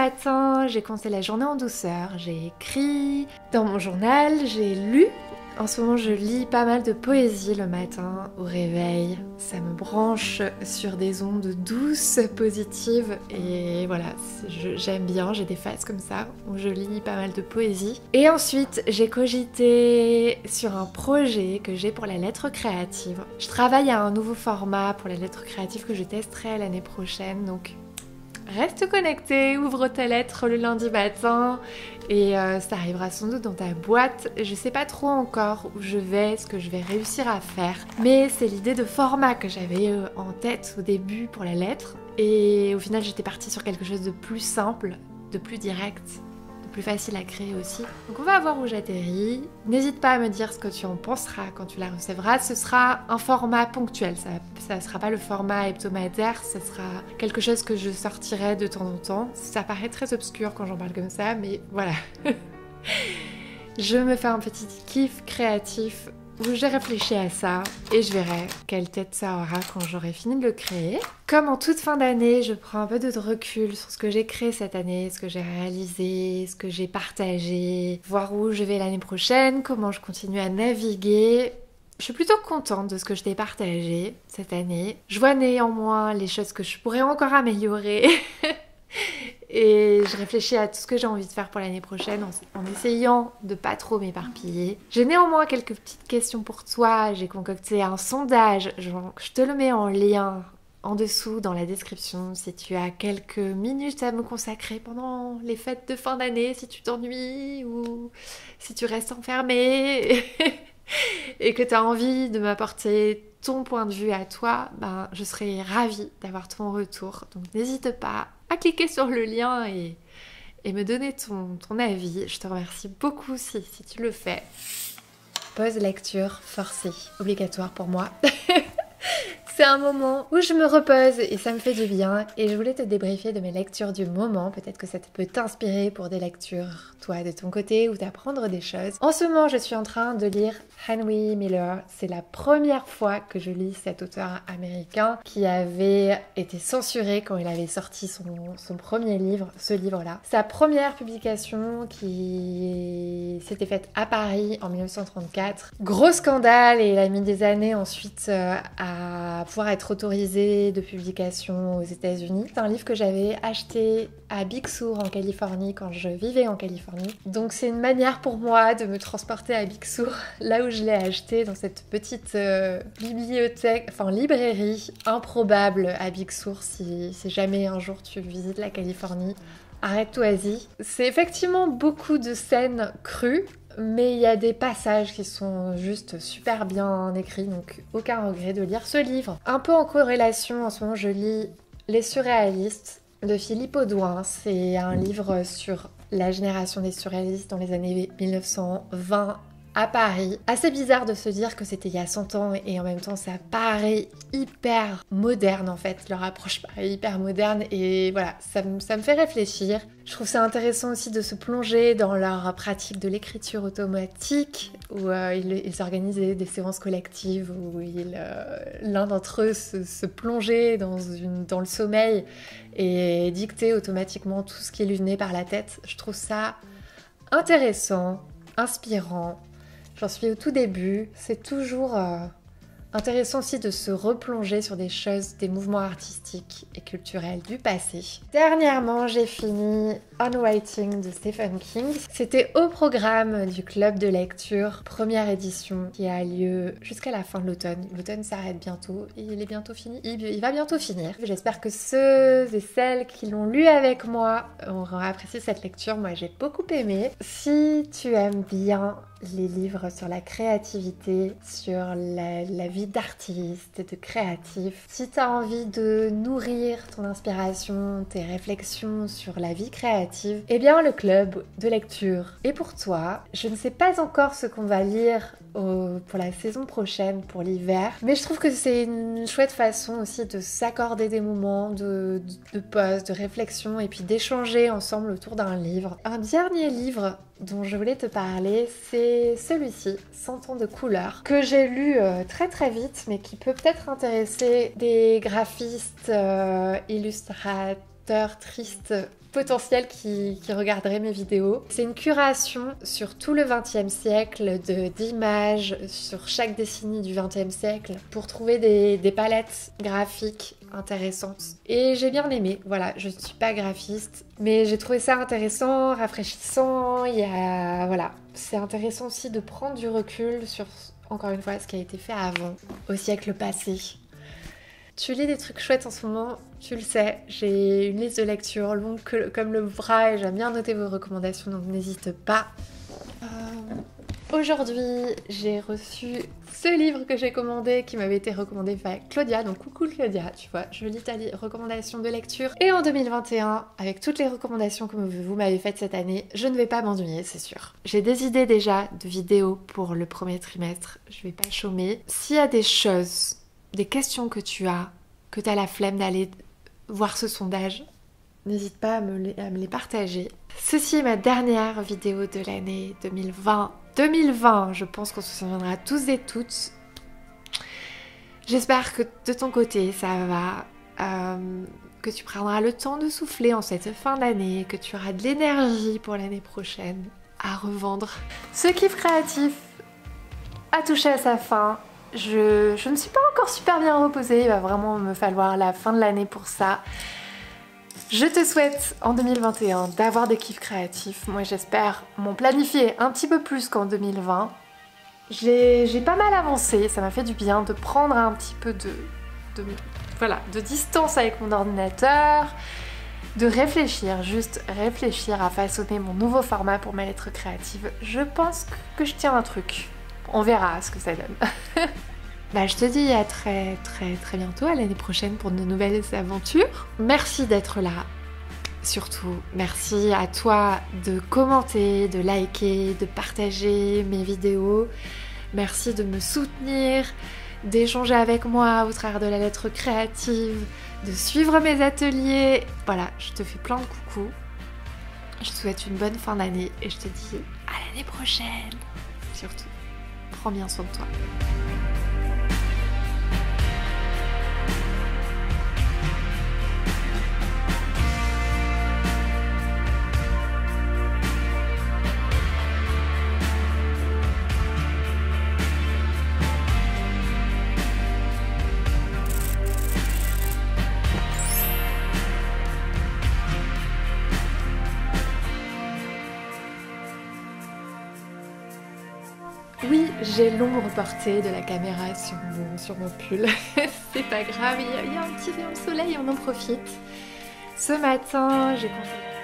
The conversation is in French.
matin, j'ai commencé la journée en douceur, j'ai écrit dans mon journal, j'ai lu. En ce moment, je lis pas mal de poésie le matin au réveil. Ça me branche sur des ondes douces, positives. Et voilà, j'aime bien, j'ai des phases comme ça où je lis pas mal de poésie. Et ensuite, j'ai cogité sur un projet que j'ai pour la lettre créative. Je travaille à un nouveau format pour la lettre créative que je testerai l'année prochaine. Donc reste connecté, ouvre ta lettre le lundi matin et ça arrivera sans doute dans ta boîte. Je sais pas trop encore où je vais, ce que je vais réussir à faire, mais c'est l'idée de format que j'avais en tête au début pour la lettre. Et au final, j'étais partie sur quelque chose de plus simple, de plus direct, de plus facile à créer aussi. Donc on va voir où j'atterris. N'hésite pas à me dire ce que tu en penseras quand tu la recevras. Ce sera un format ponctuel, ça sera pas le format hebdomadaire, ce sera quelque chose que je sortirai de temps en temps. Ça paraît très obscur quand j'en parle comme ça, mais voilà. Je me fais un petit kiff créatif où j'ai réfléchi à ça et je verrai quelle tête ça aura quand j'aurai fini de le créer. Comme en toute fin d'année, je prends un peu de recul sur ce que j'ai créé cette année, ce que j'ai réalisé, ce que j'ai partagé, voir où je vais l'année prochaine, comment je continue à naviguer. Je suis plutôt contente de ce que je t'ai partagé cette année. Je vois néanmoins les choses que je pourrais encore améliorer. Et je réfléchis à tout ce que j'ai envie de faire pour l'année prochaine en essayant de pas trop m'éparpiller. J'ai néanmoins quelques petites questions pour toi. J'ai concocté un sondage. Je te le mets en lien en dessous dans la description si tu as quelques minutes à me consacrer pendant les fêtes de fin d'année, si tu t'ennuies ou si tu restes enfermée et que tu as envie de m'apporter ton point de vue à toi, je serais ravie d'avoir ton retour. Donc n'hésite pas à cliquer sur le lien et me donner ton avis. Je te remercie beaucoup si tu le fais. Pause lecture forcée, obligatoire pour moi. C'est un moment où je me repose et ça me fait du bien et je voulais te débriefer de mes lectures du moment. Peut-être que ça peut t'inspirer pour des lectures, toi, de ton côté, ou t'apprendre des choses. En ce moment, je suis en train de lire Henry Miller. C'est la première fois que je lis cet auteur américain qui avait été censuré quand il avait sorti son premier livre, ce livre-là. Sa première publication qui s'était faite à Paris en 1934. Gros scandale et il a mis des années ensuite à pouvoir être autorisé de publication aux États-Unis. C'est un livre que j'avais acheté à Big Sur en Californie quand je vivais en Californie. Donc c'est une manière pour moi de me transporter à Big Sur, là où je l'ai acheté, dans cette petite librairie improbable à Big Sur si jamais un jour tu visites la Californie. Arrête-toi-y. C'est effectivement beaucoup de scènes crues, mais il y a des passages qui sont juste super bien écrits, donc aucun regret de lire ce livre. Un peu en corrélation, en ce moment je lis Les Surréalistes de Philippe Audouin. C'est un livre sur la génération des surréalistes dans les années 1920 à Paris. Assez bizarre de se dire que c'était il y a 100 ans et en même temps ça paraît hyper moderne en fait. Leur approche paraît hyper moderne et voilà, ça me fait réfléchir. Je trouve ça intéressant aussi de se plonger dans leur pratique de l'écriture automatique où ils organisaient des séances collectives où l'un d'entre eux se plongeait dans le sommeil et dictait automatiquement tout ce qui lui venait par la tête. Je trouve ça intéressant, inspirant. J'en suis au tout début. C'est toujours intéressant aussi de se replonger sur des choses, des mouvements artistiques et culturels du passé. Dernièrement, j'ai fini On Writing de Stephen King. C'était au programme du club de lecture, première édition qui a lieu jusqu'à la fin de l'automne. L'automne s'arrête bientôt et il est bientôt fini. Il va bientôt finir. J'espère que ceux et celles qui l'ont lu avec moi auront apprécié cette lecture. Moi, j'ai beaucoup aimé. Si tu aimes bien les livres sur la créativité, sur la vie d'artiste, de créatif. Si tu as envie de nourrir ton inspiration, tes réflexions sur la vie créative, eh bien le club de lecture est pour toi. Je ne sais pas encore ce qu'on va lire pour la saison prochaine, pour l'hiver, mais je trouve que c'est une chouette façon aussi de s'accorder des moments de pause, de réflexion et puis d'échanger ensemble autour d'un livre. Un dernier livre dont je voulais te parler, c'est celui-ci, 100 ans de couleur, que j'ai lu très très vite, mais qui peut peut-être intéresser des graphistes, illustrateurs, tristes, potentiels qui regarderaient mes vidéos. C'est une curation sur tout le XXe siècle d'images sur chaque décennie du XXe siècle pour trouver des palettes graphiques intéressantes. Et j'ai bien aimé, voilà, je ne suis pas graphiste, mais j'ai trouvé ça intéressant, rafraîchissant, voilà, c'est intéressant aussi de prendre du recul sur, encore une fois, ce qui a été fait avant, au siècle passé. Tu lis des trucs chouettes en ce moment, tu le sais, j'ai une liste de lecture longue comme le bras et j'aime bien noter vos recommandations, donc n'hésite pas. Aujourd'hui, j'ai reçu ce livre que j'ai commandé, qui m'avait été recommandé par Claudia, donc coucou Claudia, tu vois, je lis ta recommandation de lecture. Et en 2021, avec toutes les recommandations que vous m'avez faites cette année, je ne vais pas m'ennuyer, c'est sûr. J'ai des idées déjà de vidéos pour le premier trimestre, je vais pas chômer. S'il y a des choses, des questions que tu as la flemme d'aller voir ce sondage, n'hésite pas à me les partager. Ceci est ma dernière vidéo de l'année 2020. 2020, je pense qu'on se souviendra tous et toutes. J'espère que de ton côté, ça va, que tu prendras le temps de souffler en cette fin d'année, que tu auras de l'énergie pour l'année prochaine à revendre. Ce kiff créatif a touché à sa fin. Je ne suis pas encore super bien reposée, il va vraiment me falloir la fin de l'année pour ça. Je te souhaite en 2021 d'avoir des kiffs créatifs. Moi j'espère m'en planifier un petit peu plus qu'en 2020. J'ai pas mal avancé, ça m'a fait du bien de prendre un petit peu de distance avec mon ordinateur, de réfléchir, juste réfléchir à façonner mon nouveau format pour ma lettre créative. Je pense que je tiens un truc. On verra ce que ça donne. Je te dis à très bientôt, à l'année prochaine pour de nouvelles aventures. Merci d'être là. Surtout, merci à toi de commenter, de liker, de partager mes vidéos. Merci de me soutenir, d'échanger avec moi au travers de la lettre créative, de suivre mes ateliers. Voilà, je te fais plein de coucous. Je te souhaite une bonne fin d'année et je te dis à l'année prochaine. Surtout, prends bien soin de toi. Oui, j'ai l'ombre portée de la caméra sur mon pull. C'est pas grave, il y a un petit rayon de soleil, on en profite. Ce matin, j'ai consulté